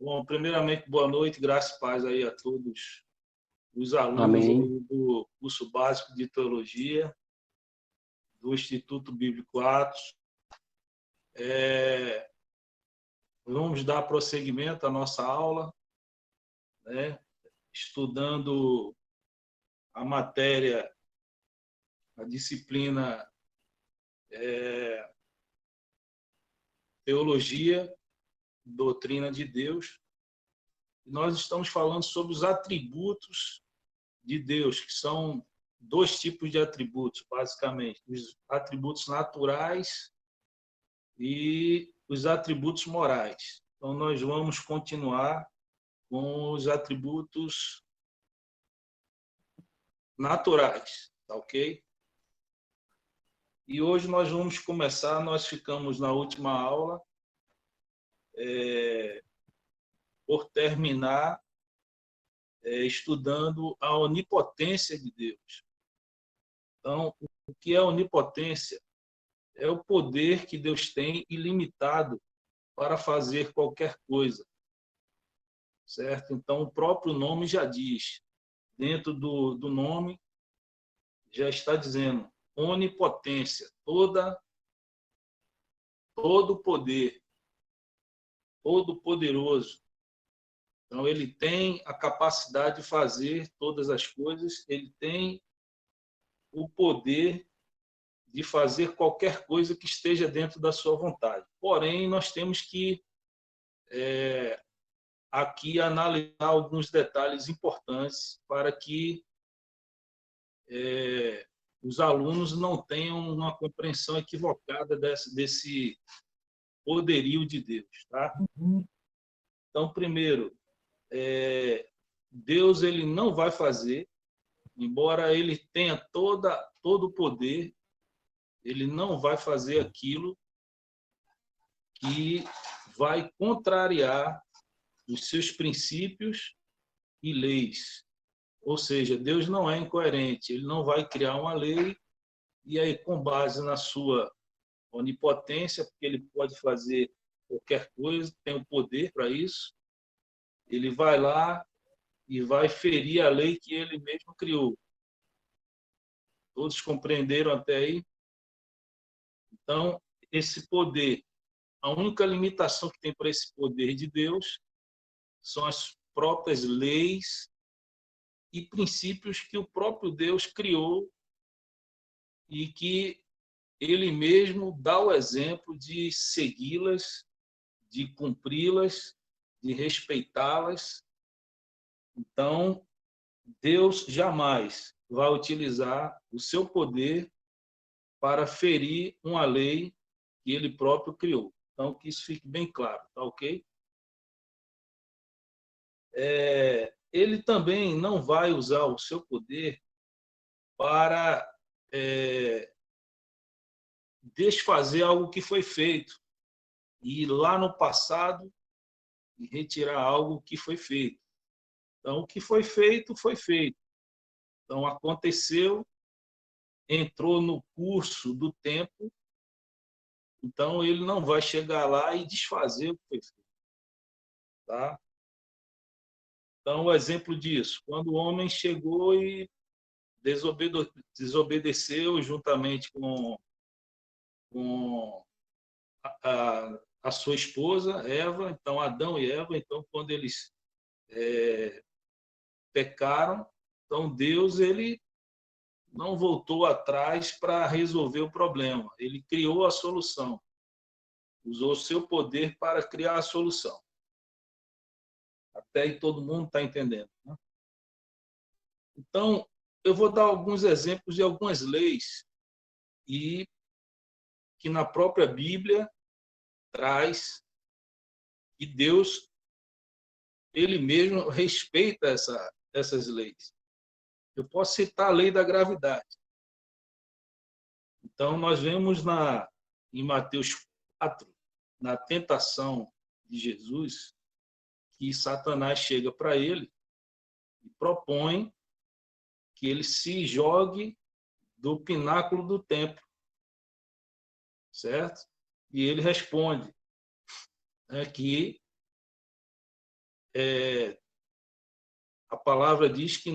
Bom, primeiramente, boa noite, graça e paz aí a todos os alunos Amém. aí do curso básico de teologia do Instituto Bíblico Atos. Vamos dar prosseguimento à nossa aula, né? Estudando a matéria, a disciplina Teologia, Doutrina de Deus. E nós estamos falando sobre os atributos de Deus, que são dois tipos de atributos, basicamente: os atributos naturais e os atributos morais. Então, nós vamos continuar com os atributos naturais, tá ok? E hoje nós vamos começar, nós ficamos na última aula por terminar estudando a onipotência de Deus. Então, o que é onipotência? É o poder que Deus tem ilimitado para fazer qualquer coisa, certo? Então, o próprio nome já diz, dentro do nome, já está dizendo onipotência, todo poder, todo poderoso. Então, ele tem a capacidade de fazer todas as coisas, ele tem o poder de fazer qualquer coisa que esteja dentro da sua vontade. Porém, nós temos que aqui analisar alguns detalhes importantes para que os alunos não tenham uma compreensão equivocada desse poderio de Deus, tá? Então, primeiro, Deus ele não vai fazer, embora ele tenha todo o poder, ele não vai fazer aquilo que vai contrariar os seus princípios e leis. Ou seja, Deus não é incoerente, ele não vai criar uma lei e aí, com base na sua onipotência, porque ele pode fazer qualquer coisa, tem o poder para isso, ele vai lá e vai ferir a lei que ele mesmo criou. Todos compreenderam até aí? Então, esse poder, a única limitação que tem para esse poder de Deus são as próprias leis e princípios que o próprio Deus criou e que ele mesmo dá o exemplo de segui-las, de cumpri-las, de respeitá-las. Então, Deus jamais vai utilizar o seu poder para ferir uma lei que ele próprio criou. Então, que isso fique bem claro, tá ok? Ele também não vai usar o seu poder para desfazer algo que foi feito e ir lá no passado e retirar algo que foi feito. Então, o que foi feito, foi feito. Então, aconteceu, entrou no curso do tempo, então ele não vai chegar lá e desfazer o que foi feito. Tá? Então, o exemplo disso, quando o homem chegou e desobedeceu juntamente com a sua esposa, Eva, então Adão e Eva, então quando eles pecaram, então Deus ele não voltou atrás para resolver o problema, ele criou a solução, usou o seu poder para criar a solução. Até aí todo mundo está entendendo, né? Então, eu vou dar alguns exemplos de algumas leis e que na própria Bíblia traz que Deus ele mesmo respeita essas leis. Eu posso citar a lei da gravidade. Então, nós vemos em Mateus 4, na tentação de Jesus, que Satanás chega para ele e propõe que ele se jogue do pináculo do templo, certo? E ele responde que a palavra diz que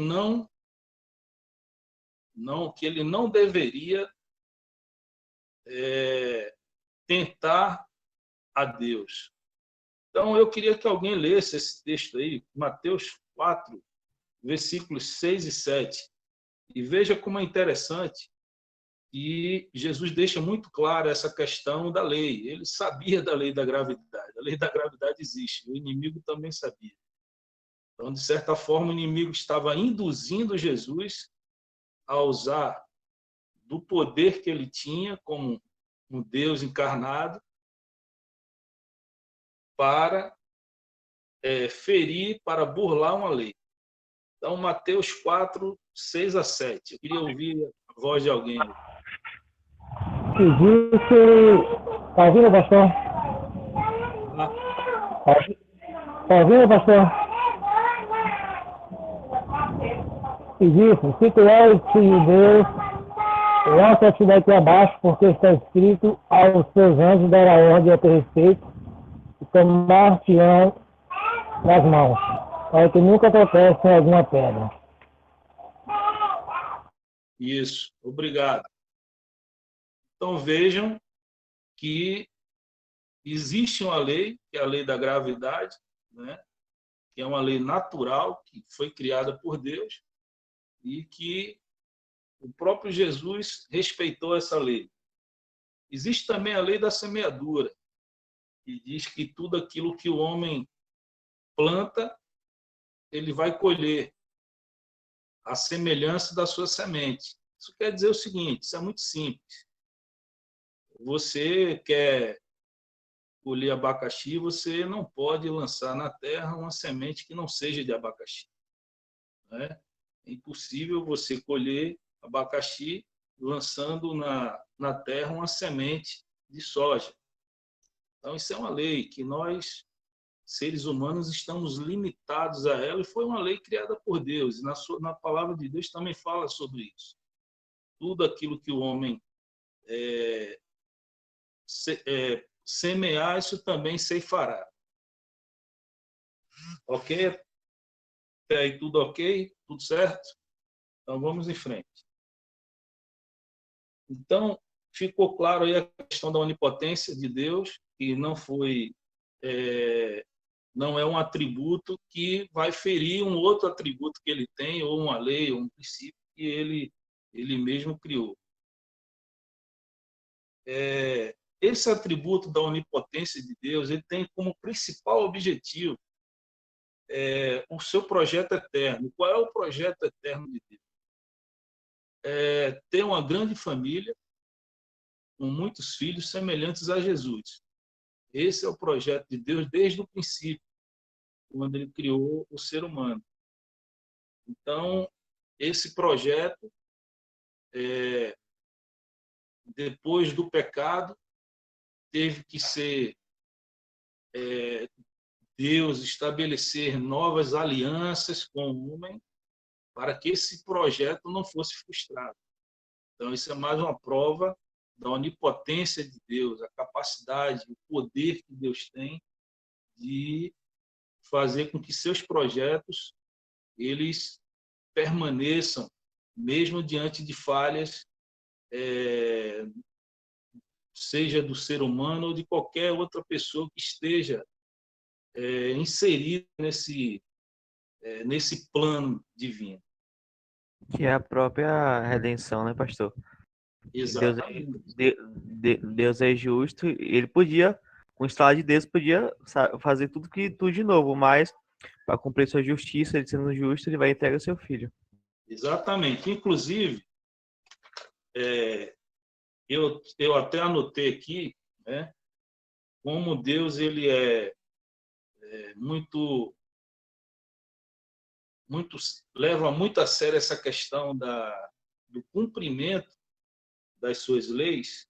que ele não deveria tentar a Deus. Então, eu queria que alguém lesse esse texto aí, Mateus 4, versículos 6 e 7, e veja como é interessante que Jesus deixa muito claro essa questão da lei. Ele sabia da lei da gravidade. A lei da gravidade existe, o inimigo também sabia. Então, de certa forma, o inimigo estava induzindo Jesus a usar do poder que ele tinha como um Deus encarnado para ferir, para burlar uma lei. Então, Mateus 4, 6 a 7. Eu queria ouvir a voz de alguém. E disse, está ouvindo, pastor? Está ouvindo, pastor? E disse, se tu és filho de Deus, lança-te daqui abaixo, porque está escrito, aos seus anjos dará ordem a teu respeito, e tomar-te-ão nas mãos, para que nunca tropece em alguma pedra. Isso, obrigado. Então vejam que existe uma lei, que é a lei da gravidade, né? Que é uma lei natural, que foi criada por Deus, e que o próprio Jesus respeitou essa lei. Existe também a lei da semeadura, que diz que tudo aquilo que o homem planta, ele vai colher a semelhança da sua semente. Isso quer dizer o seguinte, isso é muito simples. Você quer colher abacaxi, você não pode lançar na terra uma semente que não seja de abacaxi, né? É impossível você colher abacaxi lançando na terra uma semente de soja. Então, isso é uma lei que nós, seres humanos, estamos limitados a ela, e foi uma lei criada por Deus. E na palavra de Deus também fala sobre isso. Tudo aquilo que o homem semear, isso também ceifará. Ok? Até aí tudo ok? Tudo certo? Então, vamos em frente. Então, ficou claro aí a questão da onipotência de Deus, que não é um atributo que vai ferir um outro atributo que ele tem, ou uma lei, ou um princípio que ele mesmo criou. Esse atributo da onipotência de Deus, ele tem como principal objetivo o seu projeto eterno. Qual é o projeto eterno de Deus? Ter uma grande família com muitos filhos semelhantes a Jesus. Esse é o projeto de Deus desde o princípio, quando ele criou o ser humano. Então, esse projeto, depois do pecado, teve que ser Deus estabelecer novas alianças com o homem para que esse projeto não fosse frustrado. Então, isso é mais uma prova da onipotência de Deus, a capacidade, o poder que Deus tem de fazer com que seus projetos eles permaneçam, mesmo diante de falhas, seja do ser humano ou de qualquer outra pessoa que esteja inserida nesse plano divino. Que é a própria redenção, né, pastor? Exatamente. Deus é justo, ele podia, com o estalar de Deus, podia fazer tudo de novo, mas para cumprir sua justiça, ele sendo justo, ele vai entregar o seu filho. Exatamente. Inclusive, eu até anotei aqui, né, como Deus ele é muito leva muito a sério essa questão do cumprimento das suas leis,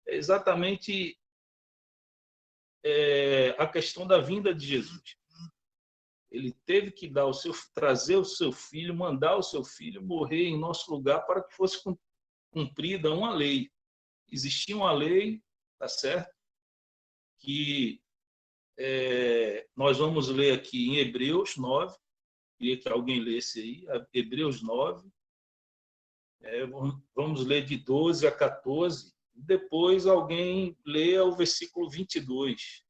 é exatamente a questão da vinda de Jesus. Ele teve que trazer o seu filho, mandar o seu filho morrer em nosso lugar para que fosse cumprida uma lei. Existia uma lei, tá certo? Que nós vamos ler aqui em Hebreus 9, queria que alguém lesse aí, Hebreus 9, vamos ler de 12 a 14, depois alguém lê o versículo 22.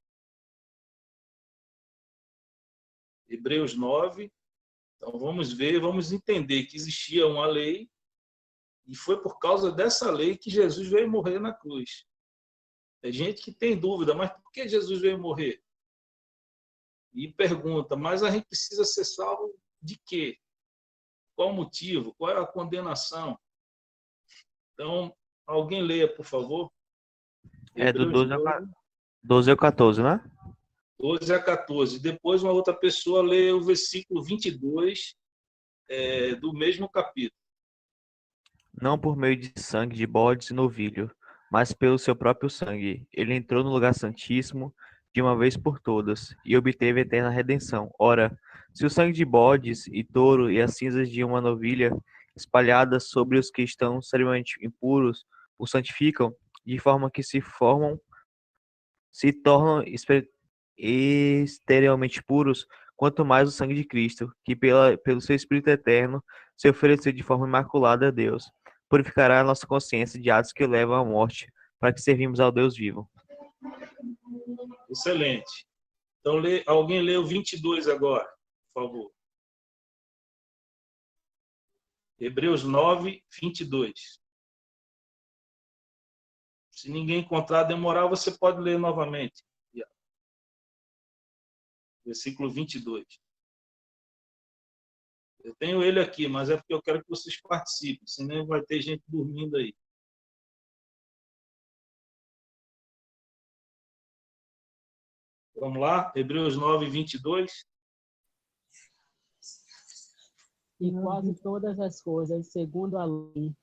Hebreus 9, então vamos ver, vamos entender que existia uma lei, e foi por causa dessa lei que Jesus veio morrer na cruz. Tem gente que tem dúvida, mas por que Jesus veio morrer? E pergunta, mas a gente precisa ser salvo de quê? Qual o motivo? Qual é a condenação? Então, alguém leia, por favor. É do Hebreus 12 ao 14, né? 12 a 14. Depois, uma outra pessoa lê o versículo 22 do mesmo capítulo. Não por meio de sangue de bodes e novilho, mas pelo seu próprio sangue. Ele entrou no lugar santíssimo de uma vez por todas e obteve a eterna redenção. Ora, se o sangue de bodes e touro e as cinzas de uma novilha espalhadas sobre os que estão seriamente impuros o santificam, de forma que se tornam exteriormente puros, quanto mais o sangue de Cristo, que pelo seu Espírito eterno se ofereceu de forma imaculada a Deus, purificará a nossa consciência de atos que levam à morte, para que servimos ao Deus vivo. Excelente. Então, alguém lê o 22 agora, por favor. Hebreus 9, 22. Se ninguém encontrar, demorar, você pode ler novamente. Versículo 22. Eu tenho ele aqui, mas é porque eu quero que vocês participem, senão vai ter gente dormindo aí. Vamos lá? Hebreus 9, 22. E quase todas as coisas, segundo a lei,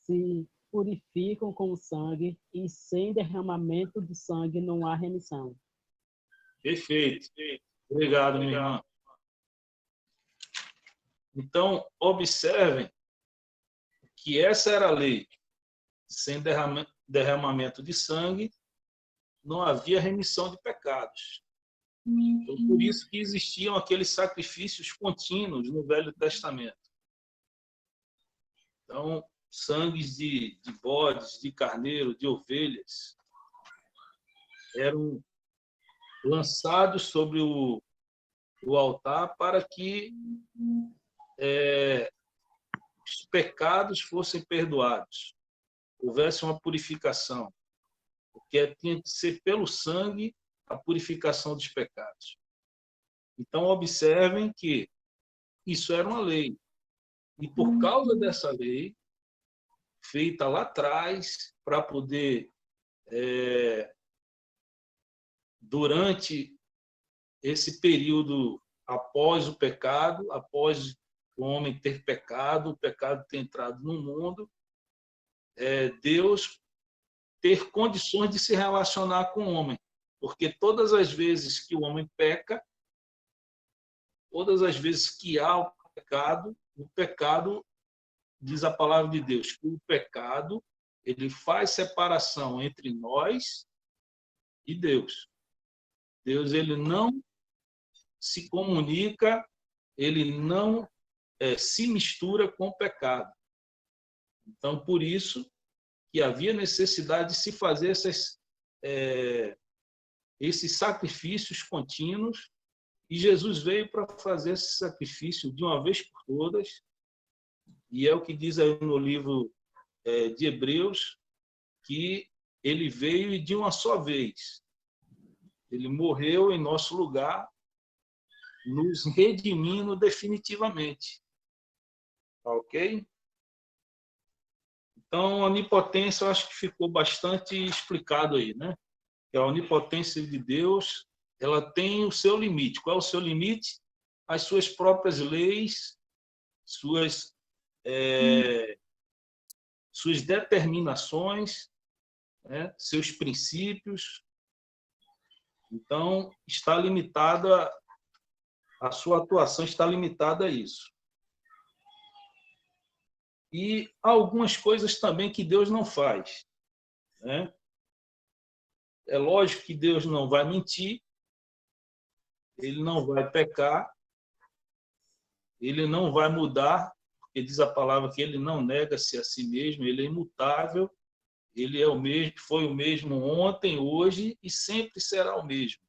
se purificam com o sangue, e sem derramamento de sangue não há remissão. Perfeito. Obrigado, minha irmã. Então, observem que essa era a lei. Sem derramamento de sangue, não havia remissão de pecados. Então, por isso que existiam aqueles sacrifícios contínuos no Velho Testamento. Então, sangues de bodes, de carneiro, de ovelhas eram lançados sobre o altar para que os pecados fossem perdoados, houvesse uma purificação, porque tinha que ser pelo sangue a purificação dos pecados. Então, observem que isso era uma lei. E por causa dessa lei, feita lá atrás, para poder, durante esse período após o pecado, após o homem ter pecado, o pecado ter entrado no mundo, Deus ter condições de se relacionar com o homem. Porque todas as vezes que o homem peca, todas as vezes que há o pecado, diz a palavra de Deus, que o pecado ele faz separação entre nós e Deus. Deus ele não se comunica, ele não se mistura com o pecado. Então, por isso que havia necessidade de se fazer esses sacrifícios contínuos, e Jesus veio para fazer esse sacrifício de uma vez por todas, e é o que diz aí no livro de Hebreus, que ele veio de uma só vez. Ele morreu em nosso lugar, nos redimindo definitivamente. Ok? Então, a onipotência, eu acho que ficou bastante explicado aí, né? Que a onipotência de Deus, ela tem o seu limite. Qual é o seu limite? As suas próprias leis, suas determinações, né? Seus princípios. Então, está limitada, a sua atuação está limitada a isso. E há algumas coisas também que Deus não faz, né? É lógico que Deus não vai mentir, ele não vai pecar, ele não vai mudar, porque diz a palavra que ele não nega-se a si mesmo, ele é imutável, ele é o mesmo, foi o mesmo ontem, hoje e sempre será o mesmo.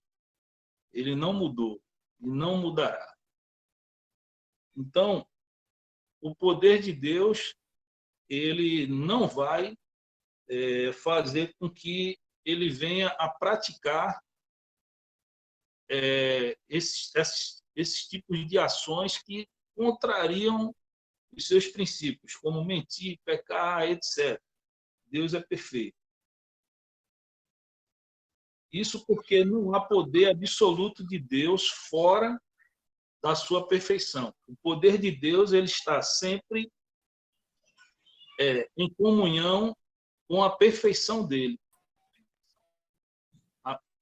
Ele não mudou e não mudará. Então, o poder de Deus, ele não vai fazer com que ele venha a praticar esses tipos de ações que contrariam os seus princípios, como mentir, pecar, etc. Deus é perfeito. Isso porque não há poder absoluto de Deus fora da sua perfeição. O poder de Deus ele está sempre em comunhão com a perfeição dele.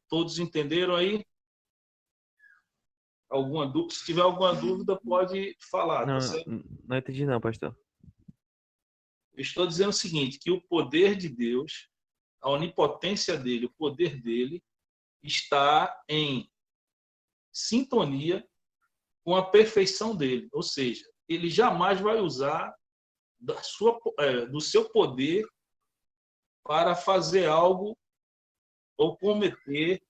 Todos entenderam aí? Se tiver alguma dúvida, pode falar. Não, Tá certo? não entendi não, pastor. Eu estou dizendo o seguinte, que o poder de Deus, a onipotência dele, o poder dele, está em sintonia com a perfeição dele. Ou seja, ele jamais vai usar do seu poder para fazer algo ou cometer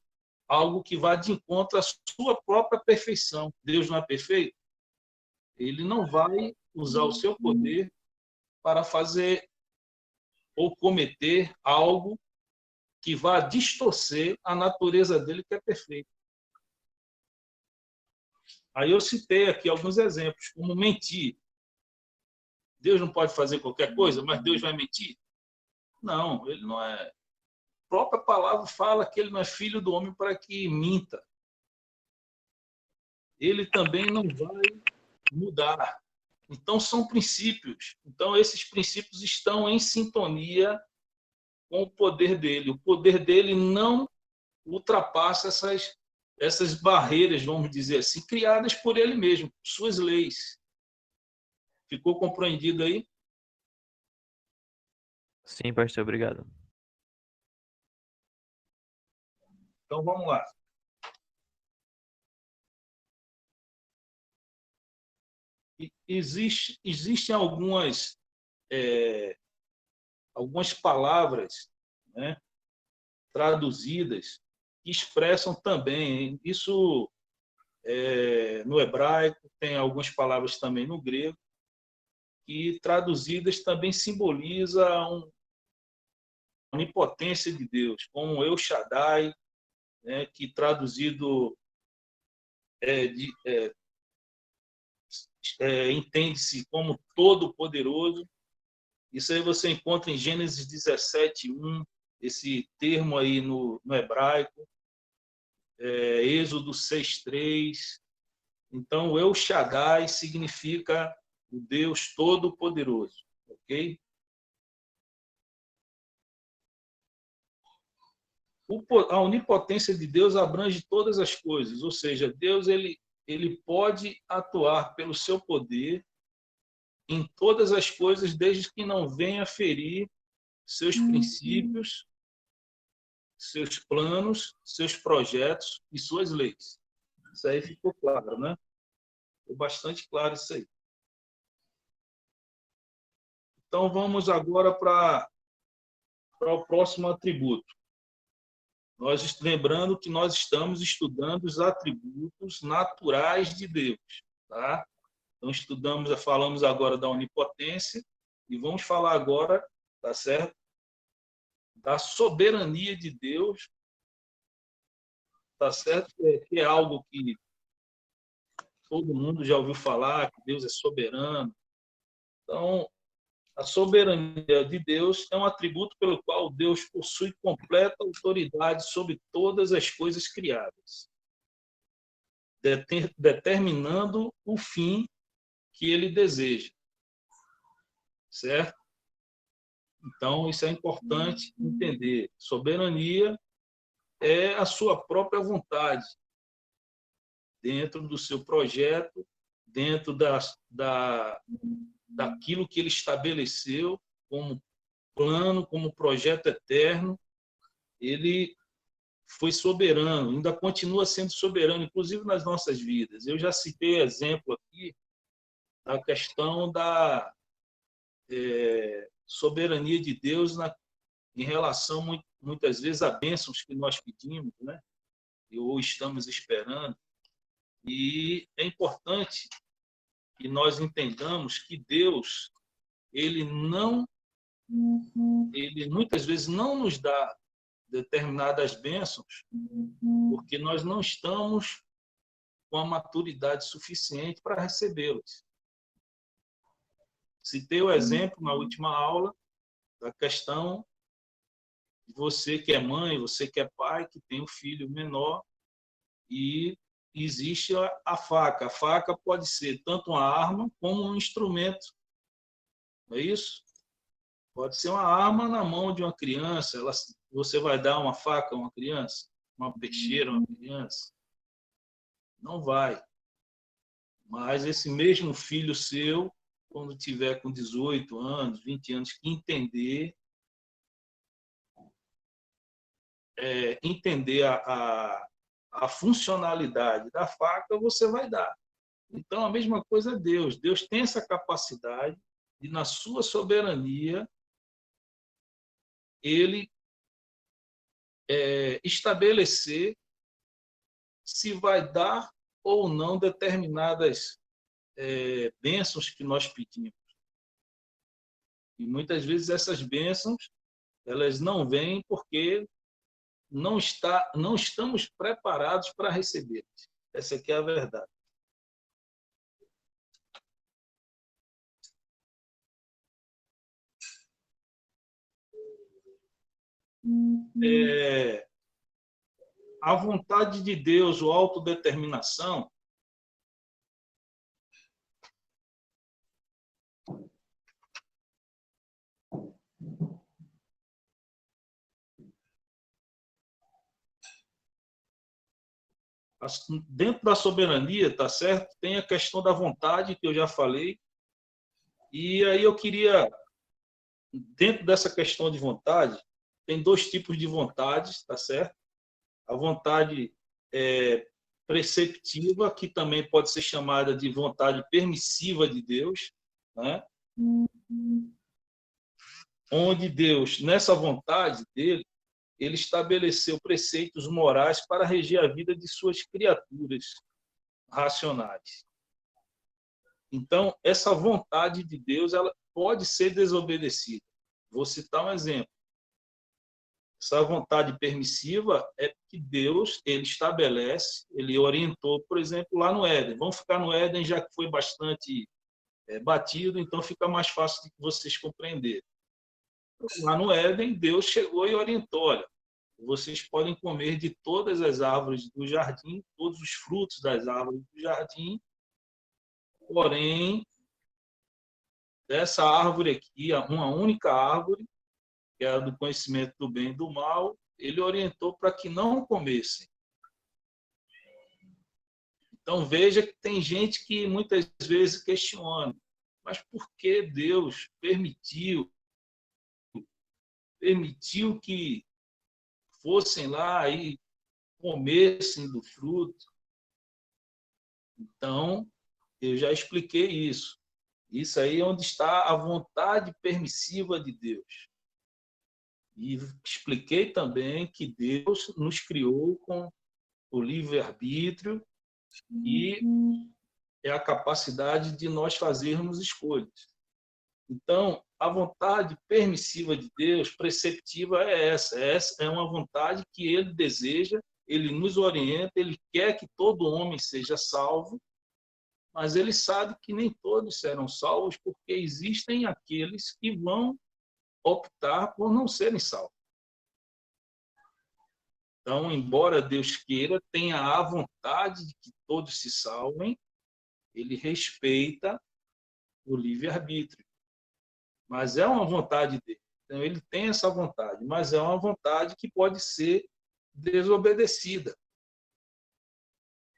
algo que vá de encontro à sua própria perfeição. Deus não é perfeito? Ele não vai usar o seu poder para fazer ou cometer algo que vá distorcer a natureza dele, que é perfeita. Aí eu citei aqui alguns exemplos, como mentir. Deus não pode fazer qualquer coisa, mas Deus vai mentir? Não, ele não é. A própria palavra fala que ele não é filho do homem para que minta. Ele também não vai mudar. Então, são princípios. Então, esses princípios estão em sintonia com o poder dele. O poder dele não ultrapassa essas barreiras, vamos dizer assim, criadas por ele mesmo, suas leis. Ficou compreendido aí? Sim, pastor, obrigado. Então, vamos lá. Existem algumas palavras, né, traduzidas que expressam também isso no hebraico, tem algumas palavras também no grego, que traduzidas também simboliza a onipotência de Deus, como El Shaddai, né, que traduzido entende-se como Todo-Poderoso. Isso aí você encontra em Gênesis 17:1, esse termo aí no hebraico, Êxodo 6:3. Então, El Shaddai significa o Deus Todo-Poderoso, ok? A onipotência de Deus abrange todas as coisas, ou seja, Deus ele pode atuar pelo seu poder em todas as coisas, desde que não venha ferir seus princípios, seus planos, seus projetos e suas leis. Isso aí ficou claro, né? Ficou bastante claro isso aí. Então, vamos agora para o próximo atributo. Lembrando que nós estamos estudando os atributos naturais de Deus, tá? Então, falamos agora da onipotência e vamos falar agora, tá certo? Da soberania de Deus, tá certo? Que é algo que todo mundo já ouviu falar, que Deus é soberano. Então, a soberania de Deus é um atributo pelo qual Deus possui completa autoridade sobre todas as coisas criadas, determinando o fim que ele deseja, certo? Então, isso é importante entender. Soberania é a sua própria vontade, dentro do seu projeto, dentro daquilo que ele estabeleceu como plano, como projeto eterno, ele foi soberano, ainda continua sendo soberano, inclusive nas nossas vidas. Eu já citei exemplo aqui da questão da soberania de Deus em relação, muitas vezes, a bênçãos que nós pedimos, né? Ou estamos esperando. E é importante que nós entendamos que Deus, ele muitas vezes não nos dá determinadas bênçãos porque nós não estamos com a maturidade suficiente para recebê-las. Citei o exemplo na última aula da questão de você que é mãe, você que é pai, que tem um filho menor e existe a faca. A faca pode ser tanto uma arma como um instrumento. Não é isso? Pode ser uma arma na mão de uma criança. Você vai dar uma faca a uma criança? Uma peixeira a uma criança? Não vai. Mas esse mesmo filho seu, quando tiver com 18 anos, 20 anos, que entender a funcionalidade da faca, você vai dar. Então, a mesma coisa é Deus. Deus tem essa capacidade de, na sua soberania, ele estabelecer se vai dar ou não determinadas bênçãos que nós pedimos. E muitas vezes essas bênçãos elas não vêm porque não estamos preparados para recebê-las. Essa aqui é a verdade. A vontade de Deus, ou autodeterminação, dentro da soberania, tá certo? Tem a questão da vontade, que eu já falei, e aí eu queria, dentro dessa questão de vontade, tem dois tipos de vontades, tá certo? A vontade preceptiva, que também pode ser chamada de vontade permissiva de Deus, né? Onde Deus, nessa vontade dele, ele estabeleceu preceitos morais para reger a vida de suas criaturas racionais. Então, essa vontade de Deus, ela pode ser desobedecida. Vou citar um exemplo. Essa vontade permissiva é que Deus, ele estabelece, ele orientou, por exemplo, lá no Éden. Vamos ficar no Éden, já que foi bastante batido, então fica mais fácil de vocês compreenderem. Lá no Éden, Deus chegou e orientou, olha, vocês podem comer de todas as árvores do jardim, todos os frutos das árvores do jardim, porém, dessa árvore aqui, uma única árvore, que é a do conhecimento do bem e do mal, ele orientou para que não comessem. Então, veja que tem gente que muitas vezes questiona, mas por que Deus permitiu que fossem lá e comessem do fruto? Então, eu já expliquei isso. Isso aí é onde está a vontade permissiva de Deus. E expliquei também que Deus nos criou com o livre-arbítrio e é a capacidade de nós fazermos escolhas. Então, a vontade permissiva de Deus, preceptiva, é essa. Essa é uma vontade que ele deseja, ele nos orienta, ele quer que todo homem seja salvo, mas ele sabe que nem todos serão salvos, porque existem aqueles que vão optar por não serem salvos. Então, embora Deus queira, tenha a vontade de que todos se salvem, ele respeita o livre-arbítrio. Mas é uma vontade dele. Então, ele tem essa vontade, mas é uma vontade que pode ser desobedecida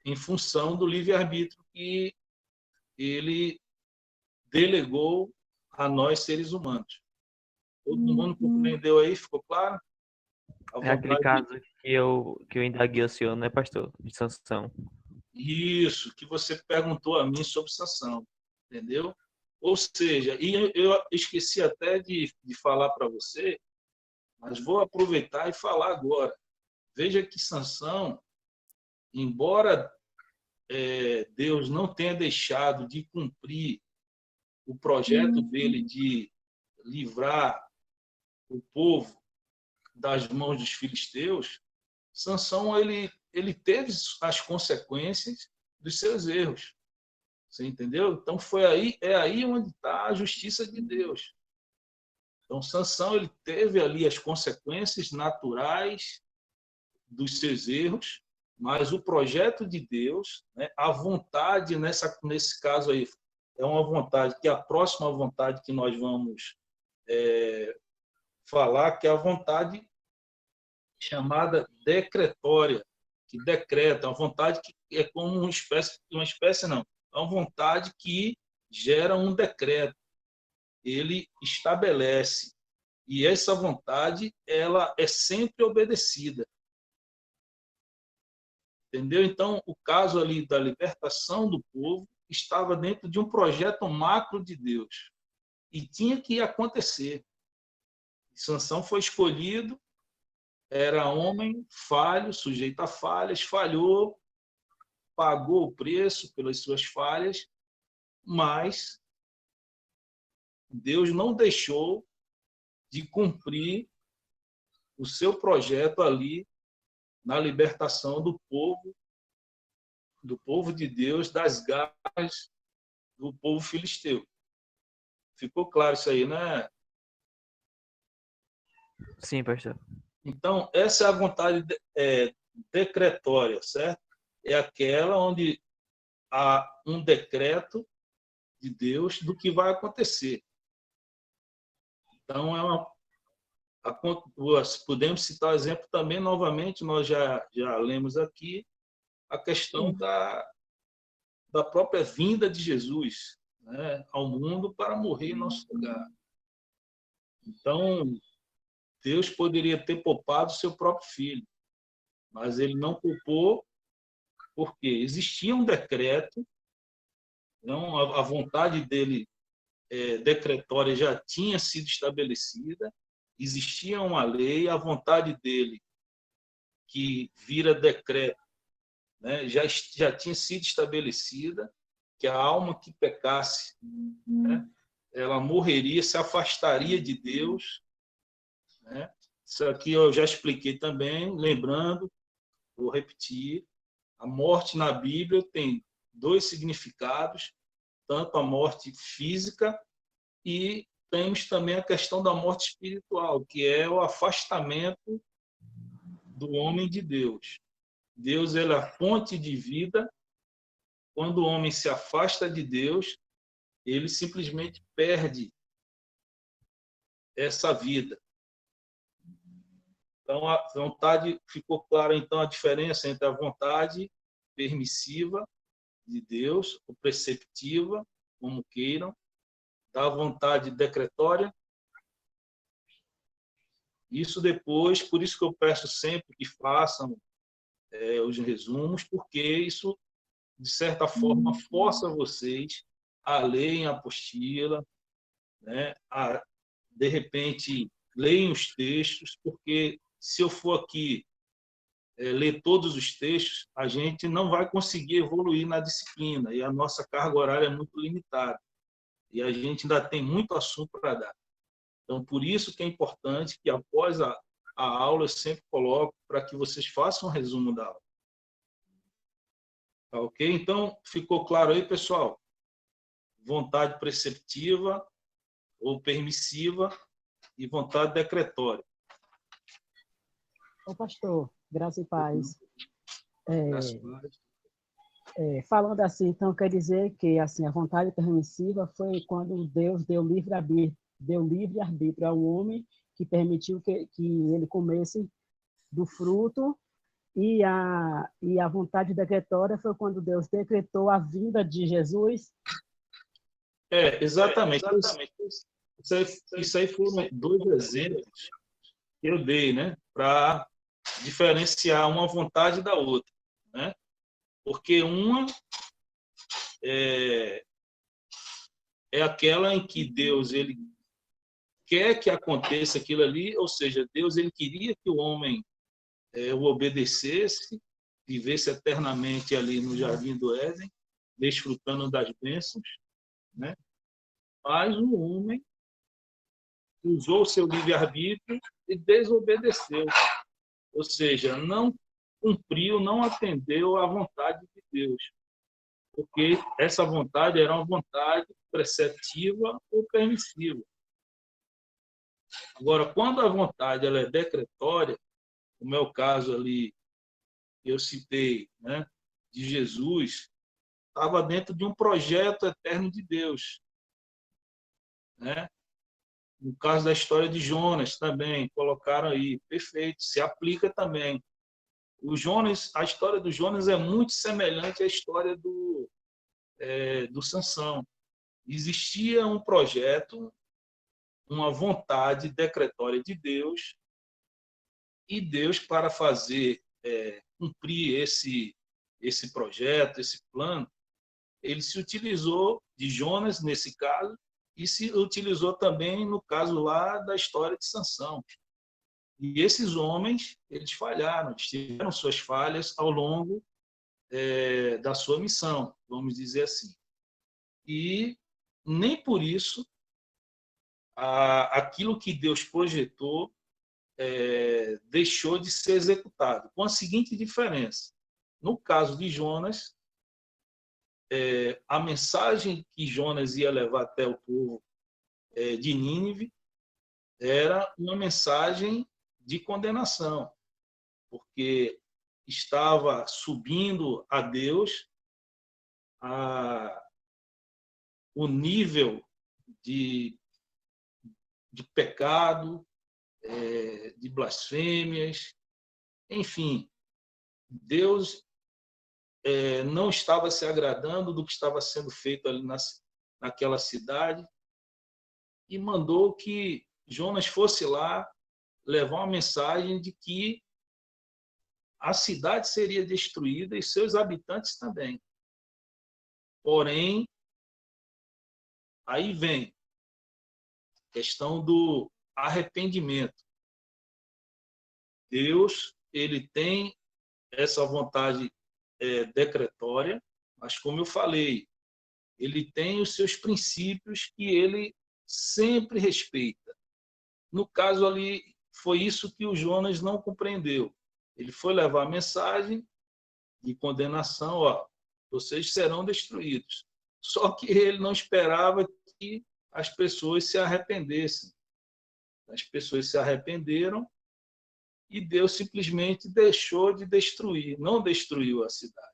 em função do livre-arbítrio que ele delegou a nós, seres humanos. Todo mundo compreendeu aí? Ficou claro? É aquele caso que eu indaguei ao senhor, né, pastor? De Sansão. Isso, que você perguntou a mim sobre Sansão, entendeu? Ou seja, e eu esqueci até de falar para você, mas vou aproveitar e falar agora. Veja que Sansão, embora Deus não tenha deixado de cumprir o projeto dele de livrar o povo das mãos dos filisteus, Sansão ele teve as consequências dos seus erros. Você entendeu? Então é aí onde está a justiça de Deus. Então Sansão ele teve ali as consequências naturais dos seus erros, mas o projeto de Deus, né, a vontade nesse caso aí é uma vontade que a próxima vontade que nós vamos falar, que é a vontade chamada decretória, que decreta, uma vontade que é como uma espécie não, é uma vontade que gera um decreto. Ele estabelece, e essa vontade ela é sempre obedecida. Entendeu? Então, o caso ali da libertação do povo estava dentro de um projeto macro de Deus e tinha que acontecer. Sansão foi escolhido, era homem falho, sujeito a falhas, falhou, pagou o preço pelas suas falhas, mas Deus não deixou de cumprir o seu projeto ali na libertação do povo de Deus das garras do povo filisteu. Ficou claro isso aí, né? Sim, pastor. Então, essa é a vontade decretória, certo? É aquela onde há um decreto de Deus do que vai acontecer. Então, podemos citar exemplo também, novamente, nós já lemos aqui, a questão da própria vinda de Jesus, né, ao mundo para morrer em nosso lugar. Então, Deus poderia ter poupado seu próprio filho, mas ele não poupou porque existia um decreto, então a vontade dele decretória já tinha sido estabelecida, existia uma lei, a vontade dele que vira decreto, né, já tinha sido estabelecida, que a alma que pecasse, né, ela morreria, se afastaria de Deus, né? Isso aqui eu já expliquei também, lembrando, vou repetir, a morte na Bíblia tem dois significados, tanto a morte física e temos também a questão da morte espiritual, que é o afastamento do homem de Deus. Deus ele é a fonte de vida. Quando o homem se afasta de Deus, ele simplesmente perde essa vida. Então, a vontade, ficou clara então a diferença entre a vontade permissiva de Deus, ou preceptiva, como queiram, da vontade decretória. Isso depois, por isso que eu peço sempre que façam os resumos, porque isso, de certa forma, força vocês a lerem a apostila, né? De repente, leiam os textos, porque se eu for aqui ler todos os textos, a gente não vai conseguir evoluir na disciplina, e a nossa carga horária é muito limitada, e a gente ainda tem muito assunto para dar. Então, por isso que é importante que, após a aula, eu sempre coloco para que vocês façam um resumo da aula. Tá ok? Então, ficou claro aí, pessoal? Vontade preceptiva ou permissiva e vontade decretória. Ô, pastor, graça e paz. Graças a Deus. Falando assim, então, quer dizer que assim, a vontade permissiva foi quando Deus deu livre-arbítrio ao homem, que permitiu que ele comesse do fruto, e a vontade decretória foi quando Deus decretou a vinda de Jesus. Exatamente. Isso aí foram dois exemplos que eu dei, né, para diferenciar uma vontade da outra, né? Porque uma é aquela em que Deus ele quer que aconteça aquilo ali, ou seja, Deus ele queria que o homem o obedecesse, vivesse eternamente ali no jardim do Éden, desfrutando das bênçãos, né? Mas o homem usou o seu livre-arbítrio e desobedeceu, ou seja, não cumpriu, não atendeu à vontade de Deus, porque essa vontade era uma vontade preceptiva ou permissiva. Agora, quando a vontade ela é decretória, como é o caso ali que eu citei, né, de Jesus, estava dentro de um projeto eterno de Deus, né? No caso da história de Jonas também, colocaram aí, perfeito, se aplica também. O Jonas, a história do Jonas é muito semelhante à história do Sansão. Existia um projeto, uma vontade decretória de Deus, e Deus, para fazer cumprir esse projeto, esse plano, ele se utilizou de Jonas, nesse caso, e se utilizou também no caso lá da história de Sansão. E esses homens, eles falharam, eles tiveram suas falhas ao longo da sua missão, vamos dizer assim. E nem por isso aquilo que Deus projetou deixou de ser executado, com a seguinte diferença. No caso de Jonas, a mensagem que Jonas ia levar até o povo de Nínive era uma mensagem de condenação, porque estava subindo a Deus o nível de pecado, de blasfêmias, enfim, Deus não estava se agradando do que estava sendo feito ali naquela cidade e mandou que Jonas fosse lá levar uma mensagem de que a cidade seria destruída e seus habitantes também. Porém, aí vem a questão do arrependimento. Deus, ele tem essa vontade decretória, mas como eu falei, ele tem os seus princípios que ele sempre respeita. No caso ali, foi isso que o Jonas não compreendeu. Ele foi levar a mensagem de condenação, ó, vocês serão destruídos. Só que ele não esperava que as pessoas se arrependessem. As pessoas se arrependeram e Deus simplesmente deixou de destruir, não destruiu a cidade.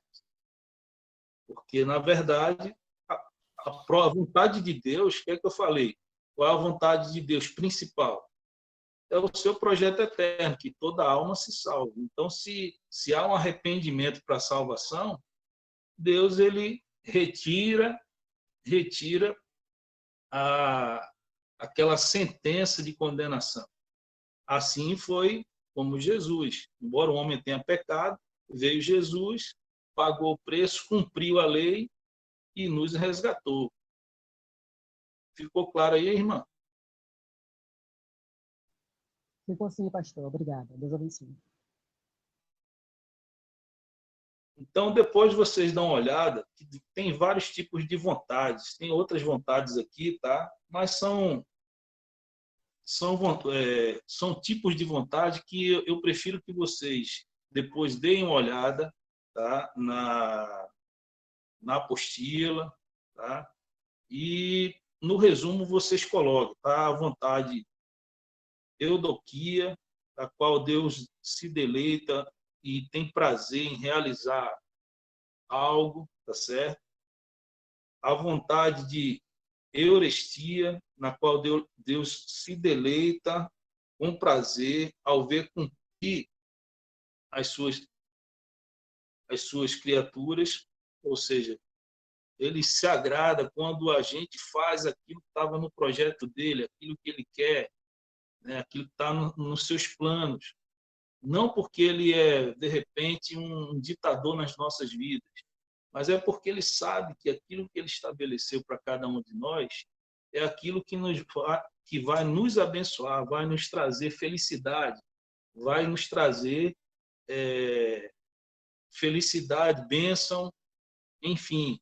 Porque, na verdade, a vontade de Deus, o que é que eu falei? Qual é a vontade de Deus principal? É o seu projeto eterno, que toda alma se salve. Então, se há um arrependimento para a salvação, Deus ele retira aquela sentença de condenação. Assim foi como Jesus. Embora o homem tenha pecado, veio Jesus, pagou o preço, cumpriu a lei e nos resgatou. Ficou claro aí, irmã? Ficou sim, pastor. Obrigada. Deus abençoe. Então, depois vocês dão uma olhada, tem vários tipos de vontades, tem outras vontades aqui, tá? Mas são tipos de vontade que eu prefiro que vocês depois deem uma olhada, tá? Na apostila, tá? E no resumo vocês colocam, tá? A vontade eudoquia, a qual Deus se deleita e tem prazer em realizar algo, tá certo? A vontade de eurestia, na qual Deus se deleita com prazer ao ver cumprir as suas criaturas, ou seja, ele se agrada quando a gente faz aquilo que estava no projeto dele, aquilo que ele quer, né? Aquilo que está nos seus planos. não porque ele é, de repente, um ditador nas nossas vidas, mas é porque ele sabe que aquilo que ele estabeleceu para cada um de nós é aquilo que vai nos abençoar, vai nos trazer felicidade, vai nos trazer felicidade, bênção, enfim.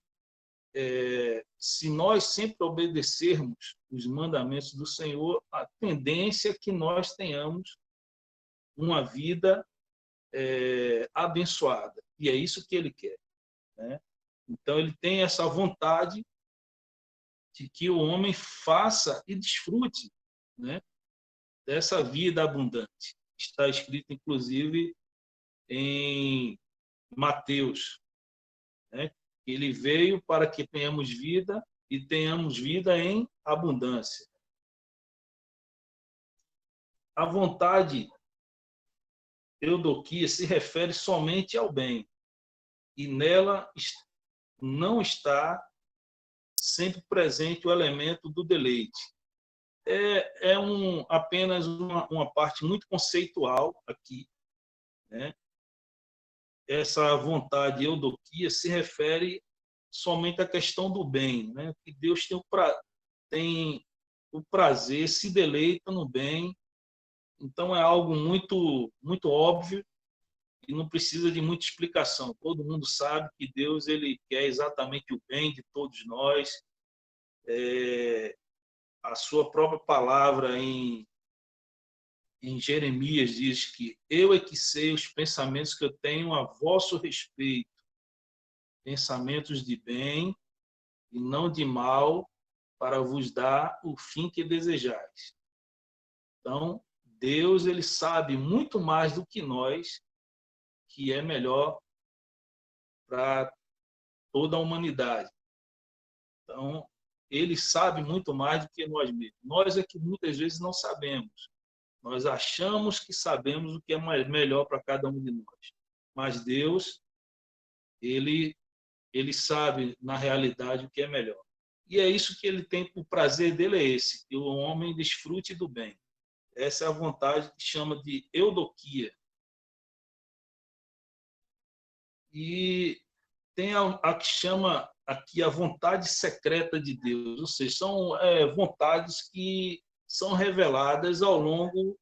Se nós sempre obedecermos os mandamentos do Senhor, a tendência é que nós tenhamos uma vida abençoada. E é isso que ele quer, né? Então, ele tem essa vontade de que o homem faça e desfrute, né, dessa vida abundante. Está escrito, inclusive, em Mateus, né? Ele veio para que tenhamos vida e tenhamos vida em abundância. A vontade eudoquia se refere somente ao bem, e nela não está sempre presente o elemento do deleite. Apenas uma parte muito conceitual aqui, né? Essa vontade eudoquia se refere somente à questão do bem, né? Que Deus tem o prazer, se deleita no bem. Então é algo muito muito óbvio e não precisa de muita explicação. Todo mundo sabe que Deus ele quer exatamente o bem de todos nós. A sua própria palavra em Jeremias diz que eu é que sei os pensamentos que eu tenho a vosso respeito, pensamentos de bem e não de mal, para vos dar o fim que desejais. Então, Deus ele sabe muito mais do que nós que é melhor para toda a humanidade. Então, ele sabe muito mais do que nós mesmos. Nós é que muitas vezes não sabemos. Nós achamos que sabemos o que é melhor para cada um de nós. Mas Deus, ele sabe, na realidade, o que é melhor. E é isso que ele tem, o prazer dele é esse, que o homem desfrute do bem. Essa é a vontade que chama de eudoquia. E tem a que chama aqui a vontade secreta de Deus, ou seja, são vontades que são reveladas ao longo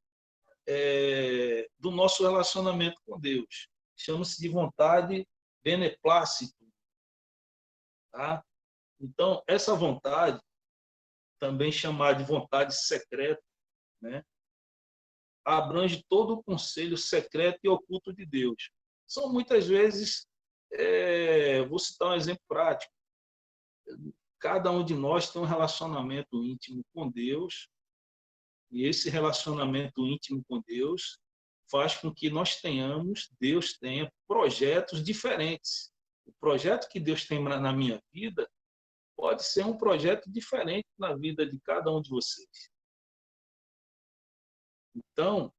do nosso relacionamento com Deus. Chama-se de vontade beneplácito. Tá? Então, essa vontade, também chamada de vontade secreta, né, abrange todo o conselho secreto e oculto de Deus. São muitas vezes, vou citar um exemplo prático, cada um de nós tem um relacionamento íntimo com Deus, e esse relacionamento íntimo com Deus faz com que Deus tenha projetos diferentes. O projeto que Deus tem na minha vida pode ser um projeto diferente na vida de cada um de vocês. Então,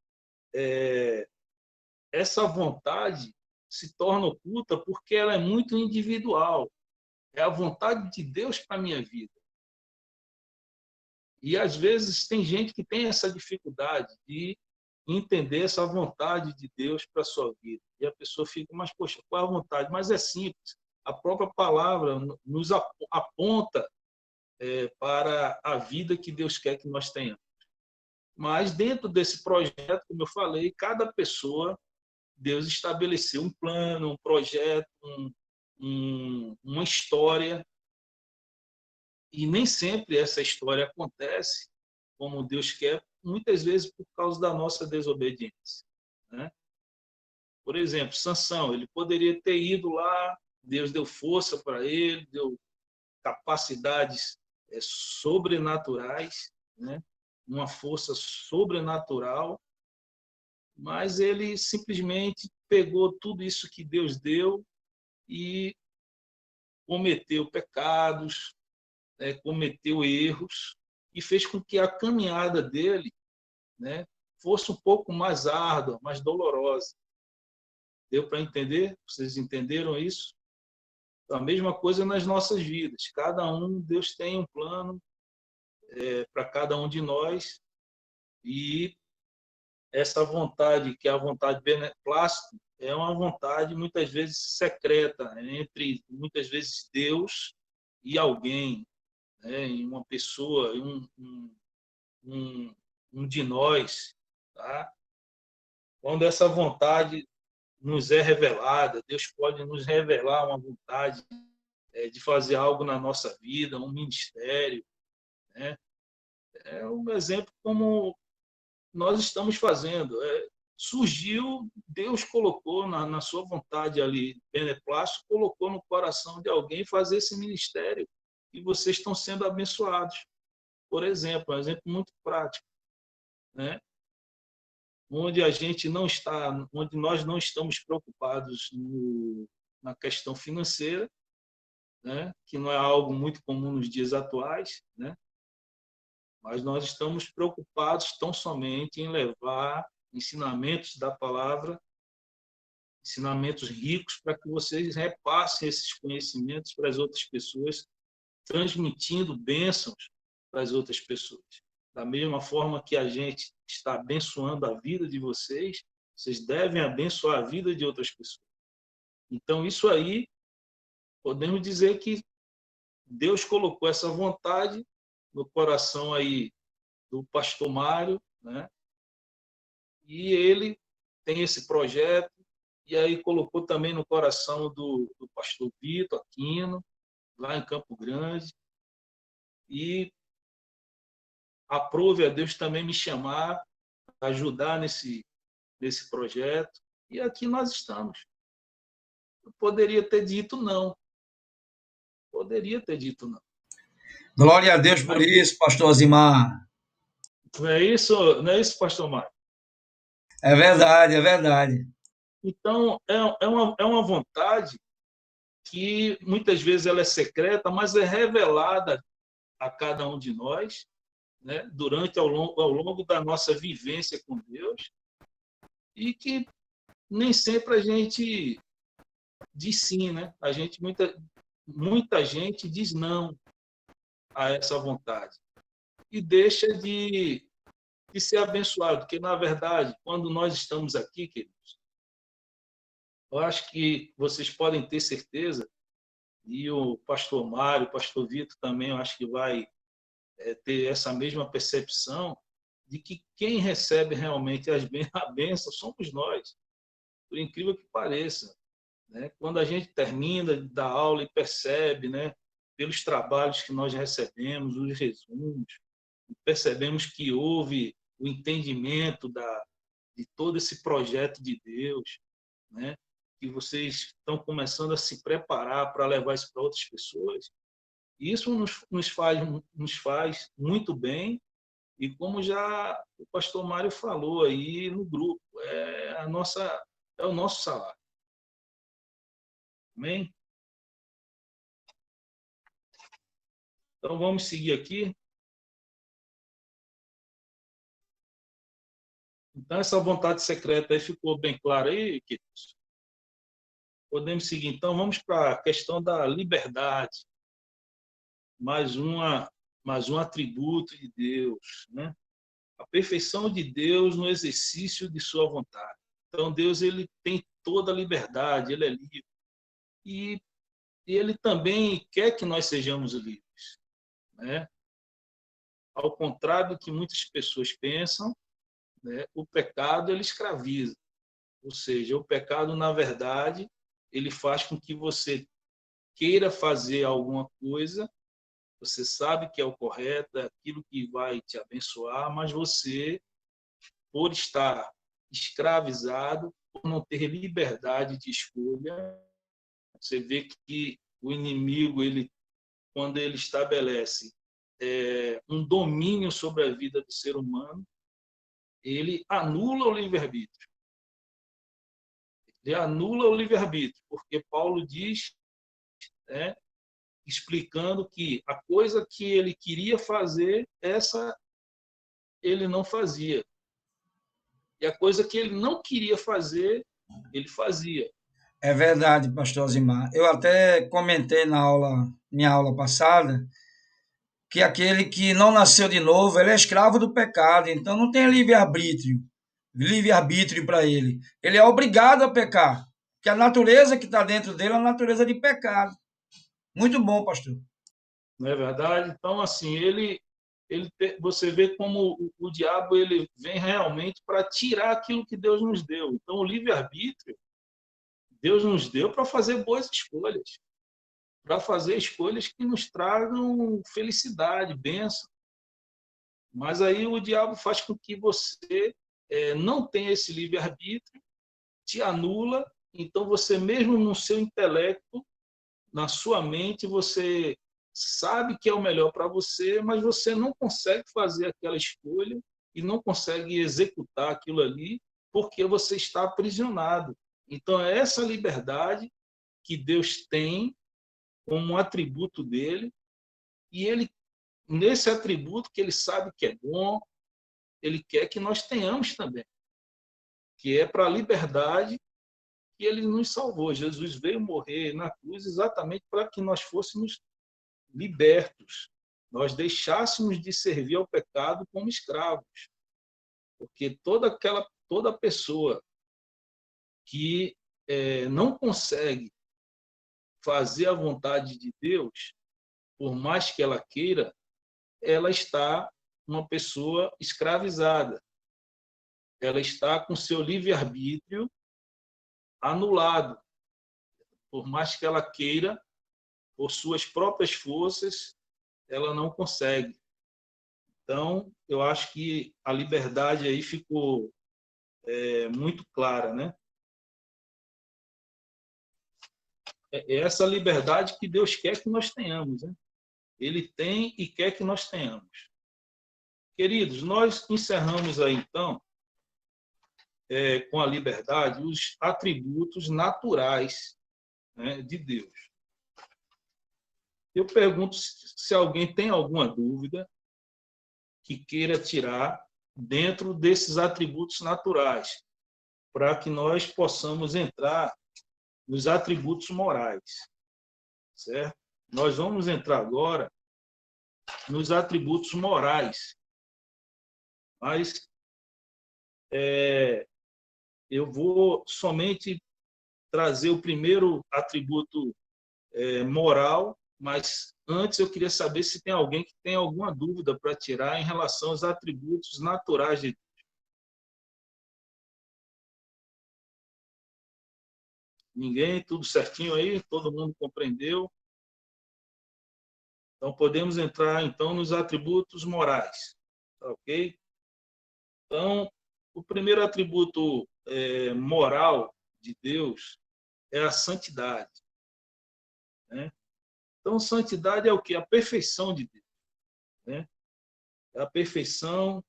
essa vontade se torna oculta porque ela é muito individual. É a vontade de Deus para a minha vida. E, às vezes, tem gente que tem essa dificuldade de entender essa vontade de Deus para a sua vida. E a pessoa fica, mas, poxa, qual é a vontade? Mas é simples. A própria palavra nos aponta para a vida que Deus quer que nós tenhamos. Mas, dentro desse projeto, como eu falei, cada pessoa, Deus estabeleceu um plano, um projeto, uma história. E nem sempre essa história acontece como Deus quer, muitas vezes por causa da nossa desobediência, né? Por exemplo, Sansão, ele poderia ter ido lá, Deus deu força para ele, deu capacidades sobrenaturais, né? Uma força sobrenatural, mas ele simplesmente pegou tudo isso que Deus deu e cometeu pecados, cometeu erros e fez com que a caminhada dele, né, fosse um pouco mais árdua, mais dolorosa. Deu para entender? Vocês entenderam isso? Então, a mesma coisa nas nossas vidas. Cada um, Deus tem um plano para cada um de nós e essa vontade, que é a vontade beneplácito, é uma vontade muitas vezes secreta, entre muitas vezes Deus e alguém, né? Em uma pessoa, um, um de nós, tá? Quando essa vontade nos é revelada, Deus pode nos revelar uma vontade de fazer algo na nossa vida, um ministério, né? É um exemplo como nós estamos fazendo. Surgiu, Deus colocou na sua vontade ali, beneplácito, colocou no coração de alguém fazer esse ministério e vocês estão sendo abençoados. Por exemplo, um exemplo muito prático, né? Onde a gente não está, onde nós não estamos preocupados na questão financeira, né? Que não é algo muito comum nos dias atuais, né? Mas nós estamos preocupados tão somente em levar ensinamentos da palavra, ensinamentos ricos, para que vocês repassem esses conhecimentos para as outras pessoas, transmitindo bênçãos para as outras pessoas. Da mesma forma que a gente está abençoando a vida de vocês, vocês devem abençoar a vida de outras pessoas. Então, isso aí, podemos dizer que Deus colocou essa vontade no coração aí do pastor Mário, né? E ele tem esse projeto, e aí colocou também no coração do pastor Vitor Aquino, lá em Campo Grande, e aprove a Deus também me chamar, ajudar nesse projeto, e aqui nós estamos. Eu poderia ter dito não, poderia ter dito não. Glória a Deus por isso, pastor Zimar. Não é isso, pastor Mário? É verdade, é verdade. Então, é uma vontade que muitas vezes ela é secreta, mas é revelada a cada um de nós, né, durante ao longo da nossa vivência com Deus, e que nem sempre a gente diz sim, né? A gente muita gente diz não a essa vontade e deixa de ser abençoado, porque na verdade, quando nós estamos aqui, queridos, eu acho que vocês podem ter certeza, e o pastor Mário, o pastor Vitor também, eu acho que vai ter essa mesma percepção de que quem recebe realmente a bênção somos nós, por incrível que pareça, né? Quando a gente termina da aula e percebe, né, pelos trabalhos que nós recebemos, os resumos, percebemos que houve o entendimento de todo esse projeto de Deus, né? Que vocês estão começando a se preparar para levar isso para outras pessoas. Isso nos faz muito bem, e como já o pastor Mário falou aí no grupo, é o nosso salário. Amém? Então vamos seguir aqui. Então essa vontade secreta aí ficou bem clara aí, queridos? Podemos seguir. Então vamos para a questão da liberdade. Mais um atributo de Deus, né? A perfeição de Deus no exercício de sua vontade. Então, Deus ele tem toda a liberdade, ele é livre. E ele também quer que nós sejamos livres, né? Ao contrário do que muitas pessoas pensam, né? O pecado ele escraviza. Ou seja, o pecado, na verdade, ele faz com que você queira fazer alguma coisa, você sabe que é o correto, é aquilo que vai te abençoar, mas você, por estar escravizado, por não ter liberdade de escolha, você vê que o inimigo, quando ele estabelece um domínio sobre a vida do ser humano, ele anula o livre-arbítrio. Ele anula o livre-arbítrio, porque Paulo diz, né, explicando que a coisa que ele queria fazer, essa ele não fazia. E a coisa que ele não queria fazer, ele fazia. É verdade, pastor Zimar. Eu até comentei minha aula passada, que aquele que não nasceu de novo, ele é escravo do pecado, então não tem livre-arbítrio, livre-arbítrio para ele. Ele é obrigado a pecar, porque a natureza que está dentro dele é uma natureza de pecado. Muito bom, pastor. Não é verdade? Então, assim, você vê como o diabo ele vem realmente para tirar aquilo que Deus nos deu. Então, o livre-arbítrio, Deus nos deu para fazer boas escolhas, para fazer escolhas que nos tragam felicidade, bênção. Mas aí o diabo faz com que você não tenha esse livre-arbítrio, te anula, então você mesmo no seu intelecto, na sua mente, você sabe que é o melhor para você, mas você não consegue fazer aquela escolha e não consegue executar aquilo ali porque você está aprisionado. Então, é essa liberdade que Deus tem como um atributo dele, e ele, nesse atributo que ele sabe que é bom, ele quer que nós tenhamos também, que é para a liberdade que ele nos salvou. Jesus veio morrer na cruz exatamente para que nós fôssemos libertos, nós deixássemos de servir ao pecado como escravos, porque toda pessoa que não consegue fazer a vontade de Deus, por mais que ela queira, ela está uma pessoa escravizada, ela está com seu livre-arbítrio anulado, por mais que ela queira, por suas próprias forças, ela não consegue. Então, eu acho que a liberdade aí ficou muito clara, né? É essa liberdade que Deus quer que nós tenhamos, né? Ele tem e quer que nós tenhamos. Queridos, nós encerramos aí, então, com a liberdade, os atributos naturais, né, de Deus. Eu pergunto se alguém tem alguma dúvida que queira tirar dentro desses atributos naturais, para que nós possamos entrar nos atributos morais, certo? Nós vamos entrar agora nos atributos morais, mas eu vou somente trazer o primeiro atributo moral, mas antes eu queria saber se tem alguém que tem alguma dúvida para tirar em relação aos atributos naturais de Deus. Ninguém? Tudo certinho aí? Todo mundo compreendeu? Então, podemos entrar, então, nos atributos morais. Tá, ok? Então, o primeiro atributo moral de Deus é a santidade, né? Então, santidade é o quê? A perfeição de Deus, né? É a perfeição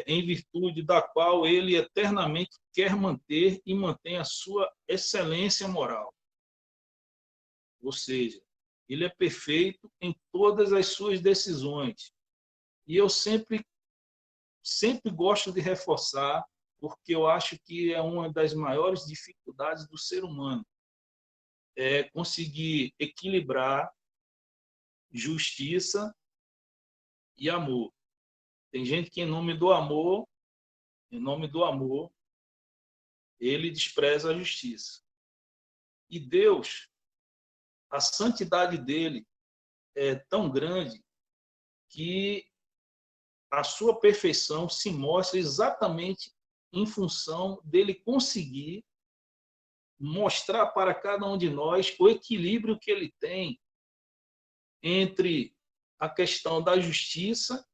em virtude da qual ele eternamente quer manter e mantém a sua excelência moral. Ou seja, ele é perfeito em todas as suas decisões. E eu sempre gosto de reforçar, porque eu acho que é uma das maiores dificuldades do ser humano, é conseguir equilibrar justiça e amor. Tem gente que, em nome do amor, ele despreza a justiça. E Deus, a santidade dele é tão grande que a sua perfeição se mostra exatamente em função dele conseguir mostrar para cada um de nós o equilíbrio que ele tem entre a questão da justiça,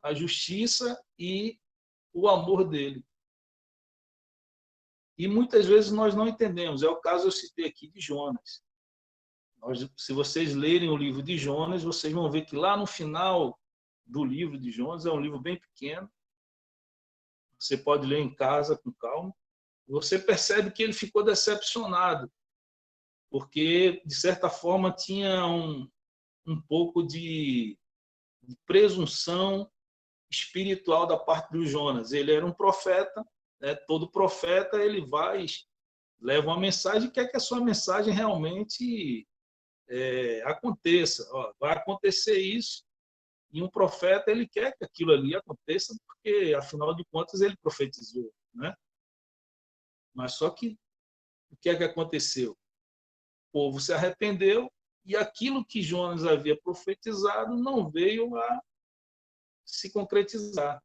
a justiça e o amor dele. E muitas vezes nós não entendemos. É o caso, eu citei aqui, de Jonas. Se vocês lerem o livro de Jonas, vocês vão ver que lá no final do livro de Jonas, é um livro bem pequeno, você pode ler em casa com calma, você percebe que ele ficou decepcionado, porque, de certa forma, tinha um pouco de presunção espiritual da parte do Jonas. Ele era um profeta, né? Todo profeta ele leva uma mensagem e quer que a sua mensagem realmente aconteça. Ó, vai acontecer isso, E um profeta, ele quer que aquilo ali aconteça, porque, afinal de contas, ele profetizou, né? Mas só que, o que é que aconteceu? O povo se arrependeu e aquilo que Jonas havia profetizado não veio a se concretizar.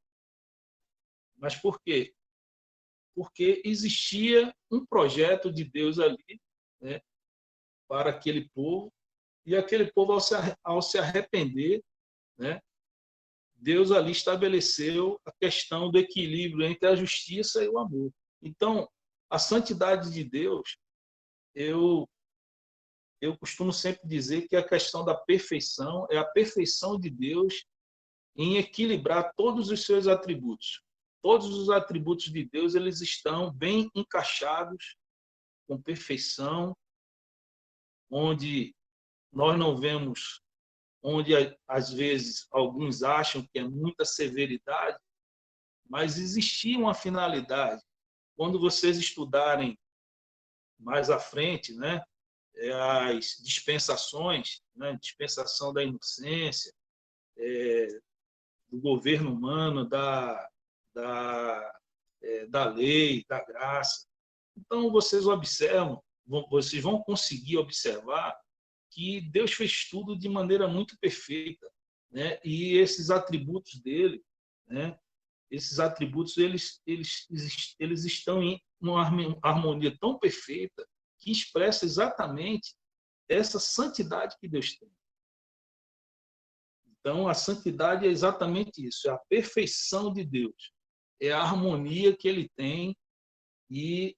Mas por quê? Porque existia um projeto de Deus ali, né, para aquele povo, e aquele povo, ao se arrepender, né, Deus ali estabeleceu a questão do equilíbrio entre a justiça e o amor. Então, a santidade de Deus, eu costumo sempre dizer que a questão da perfeição é a perfeição de Deus em equilibrar todos os seus atributos. Todos os atributos de Deus, eles estão bem encaixados, com perfeição, onde nós não vemos, onde às vezes alguns acham que é muita severidade, mas existia uma finalidade. Quando vocês estudarem mais à frente, né, as dispensações, né, dispensação da inocência, do governo humano, da lei, da graça. Então, vocês vão conseguir observar que Deus fez tudo de maneira muito perfeita, né? E esses atributos dele, né? Esses atributos eles estão em uma harmonia tão perfeita que expressa exatamente essa santidade que Deus tem. Então, a santidade é exatamente isso, é a perfeição de Deus, é a harmonia que ele tem e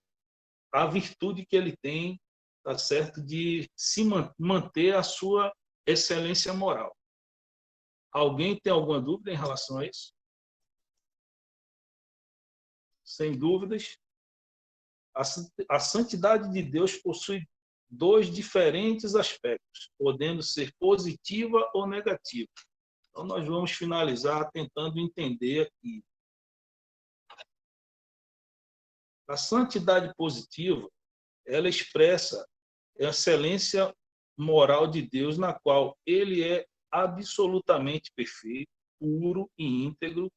a virtude que ele tem, tá certo, de se manter a sua excelência moral. Alguém tem alguma dúvida em relação a isso? Sem dúvidas, a santidade de Deus possui dois diferentes aspectos, podendo ser positiva ou negativa. Então, nós vamos finalizar tentando entender aqui. A santidade positiva, ela expressa a excelência moral de Deus, na qual ele é absolutamente perfeito, puro e íntegro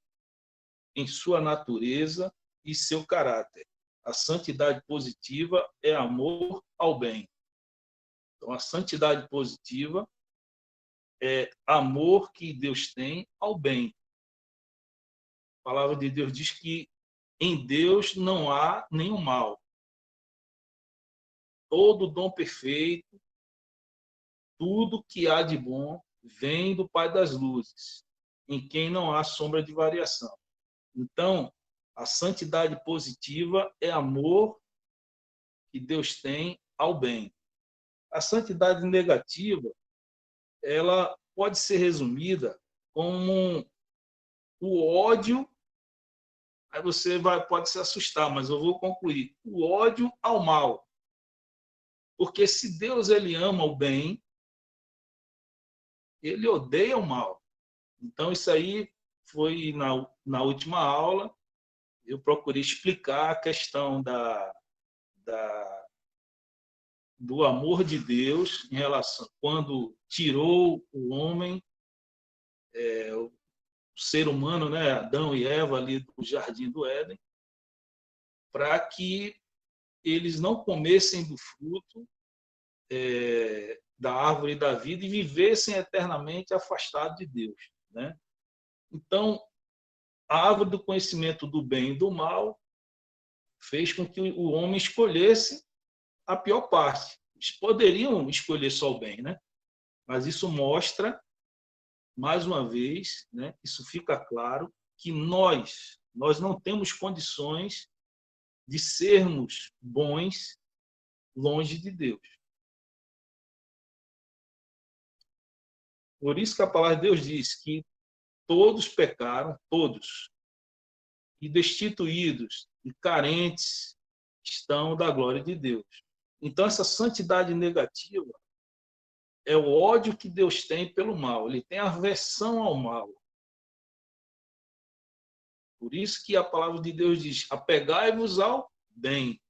em sua natureza e seu caráter. A santidade positiva é amor ao bem. Então, a santidade positiva é amor que Deus tem ao bem. A palavra de Deus diz que em Deus não há nenhum mal. Todo dom perfeito, tudo que há de bom, vem do Pai das luzes, em quem não há sombra de variação. Então, a santidade positiva é amor que Deus tem ao bem. A santidade negativa, ela pode ser resumida como o ódio. Aí você pode se assustar, mas eu vou concluir. O ódio ao mal. Porque se Deus ele ama o bem, ele odeia o mal. Então, isso aí foi na última aula, eu procurei explicar a questão do amor de Deus em relação quando tirou o homem, o ser humano, né, Adão e Eva ali do jardim do Éden, para que eles não comessem do fruto da árvore da vida e vivessem eternamente afastados de Deus, né? Então, a árvore do conhecimento do bem e do mal fez com que o homem escolhesse a pior parte. Eles poderiam escolher só o bem, né? Mas isso mostra, mais uma vez, né? Isso fica claro que nós não temos condições de sermos bons longe de Deus. Por isso que a palavra de Deus diz que todos pecaram, todos, e destituídos e carentes estão da glória de Deus. Então, essa santidade negativa é o ódio que Deus tem pelo mal. Ele tem aversão ao mal. Por isso que a palavra de Deus diz: apegai-vos ao bem.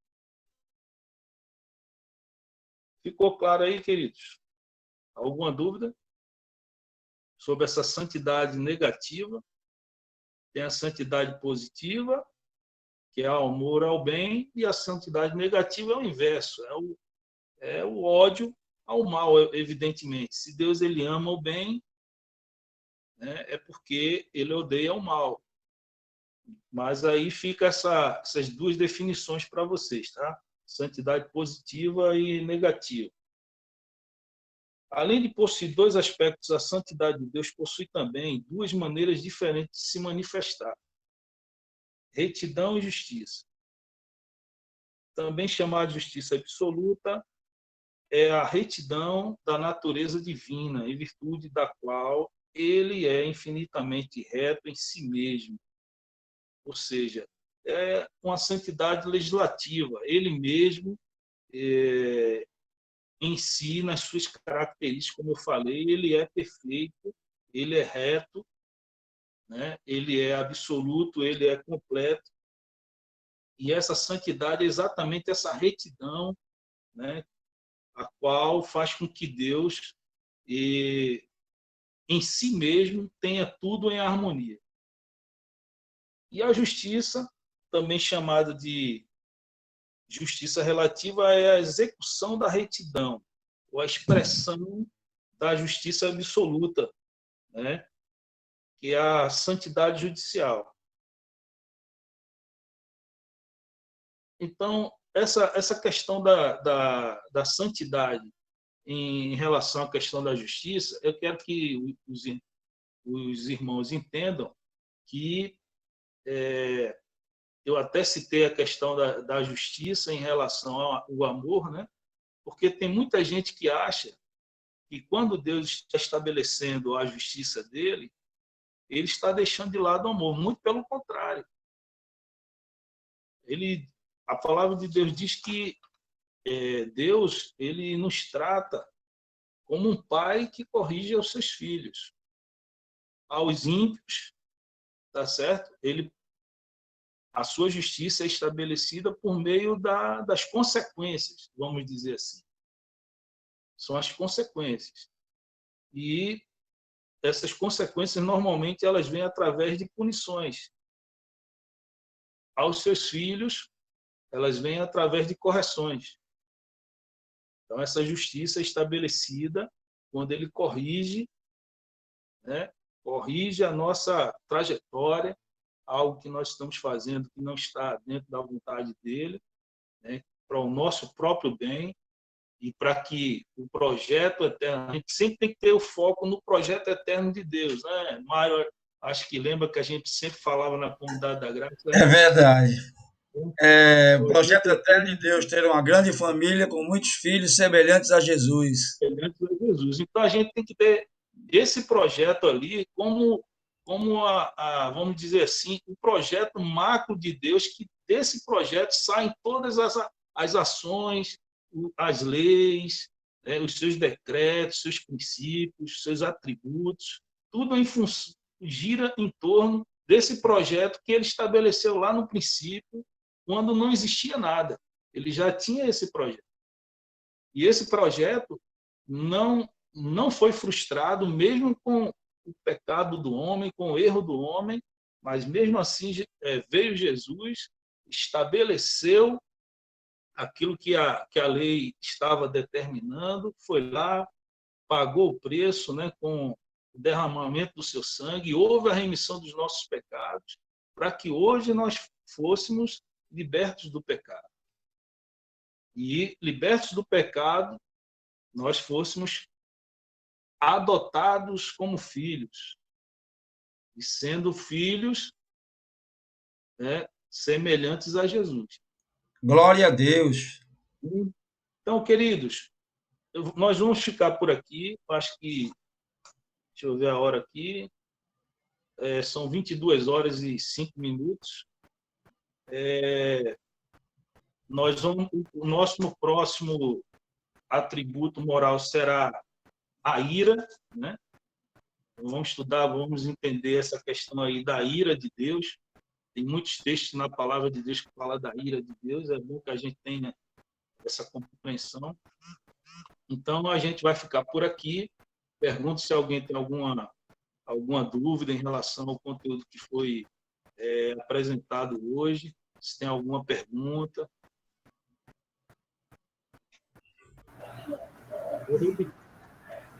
Ficou claro aí, queridos? Alguma dúvida? sobre essa santidade negativa, tem a santidade positiva, que é o amor ao bem, e a santidade negativa é o inverso, é o ódio ao mal, evidentemente. Se Deus ele ama o bem, né, é porque ele odeia o mal. Mas aí fica essas duas definições para vocês, tá? Santidade positiva e negativa. Além de possuir dois aspectos, a santidade de Deus possui também duas maneiras diferentes de se manifestar: retidão e justiça. Também chamada de justiça absoluta, é a retidão da natureza divina, em virtude da qual ele é infinitamente reto em si mesmo. Ou seja, é uma santidade legislativa. Ele mesmo, em si, nas suas características, como eu falei, ele é perfeito, ele é reto, né? Ele é absoluto, ele é completo. E essa santidade é exatamente essa retidão, né? A qual faz com que Deus, em si mesmo, tenha tudo em harmonia. E a justiça, também chamada de justiça relativa, é a execução da retidão, ou a expressão da justiça absoluta, né? Que é a santidade judicial. Então, essa questão da santidade em relação à questão da justiça, eu quero que os irmãos entendam que eu até citei a questão da justiça em relação ao amor, né? Porque tem muita gente que acha que quando Deus está estabelecendo a justiça dele, ele está deixando de lado o amor. Muito pelo contrário. A palavra de Deus diz que Deus ele nos trata como um pai que corrige os seus filhos. Aos ímpios, tá certo? A sua justiça é estabelecida por meio das consequências, vamos dizer assim. São as consequências. E essas consequências, normalmente, elas vêm através de punições. Aos seus filhos, elas vêm através de correções. Então, essa justiça é estabelecida quando ele corrige, né? Corrige a nossa trajetória, algo que nós estamos fazendo que não está dentro da vontade dele, né? Para o nosso próprio bem e para que o projeto eterno, a gente sempre tem que ter o foco no projeto eterno de Deus, né? Mário, acho que lembra que a gente sempre falava na comunidade da graça, É né? verdade. O O projeto projeto eterno de eterno Deus ter uma grande família com muitos filhos semelhantes a Jesus. semelhante a Jesus. Então a gente tem que ter esse projeto ali como vamos dizer assim, o projeto macro de Deus, que desse projeto saem todas as ações, as leis, os seus decretos, seus princípios, seus atributos, tudo gira em torno desse projeto que ele estabeleceu lá no princípio, quando não existia nada. Ele já tinha esse projeto. E esse projeto não foi frustrado, mesmo com o pecado do homem, com o erro do homem, mas mesmo assim veio Jesus, estabeleceu aquilo que a lei estava determinando, foi lá, pagou o preço, né, com o derramamento do seu sangue, houve a remissão dos nossos pecados, para que hoje nós fôssemos libertos do pecado. E libertos do pecado, nós fôssemos adotados como filhos. E sendo filhos, né, semelhantes a Jesus. Glória a Deus. Então, queridos, nós vamos ficar por aqui. Acho que, deixa eu ver a hora aqui, são 22 horas e 5 minutos. O nosso próximo atributo moral será a ira, né? Vamos estudar, vamos entender essa questão aí da ira de Deus. Tem muitos textos na palavra de Deus que fala da ira de Deus. É bom que a gente tenha essa compreensão. Então, a gente vai ficar por aqui. Pergunto se alguém tem alguma alguma dúvida em relação ao conteúdo que foi apresentado hoje, se tem alguma pergunta. Vou repetir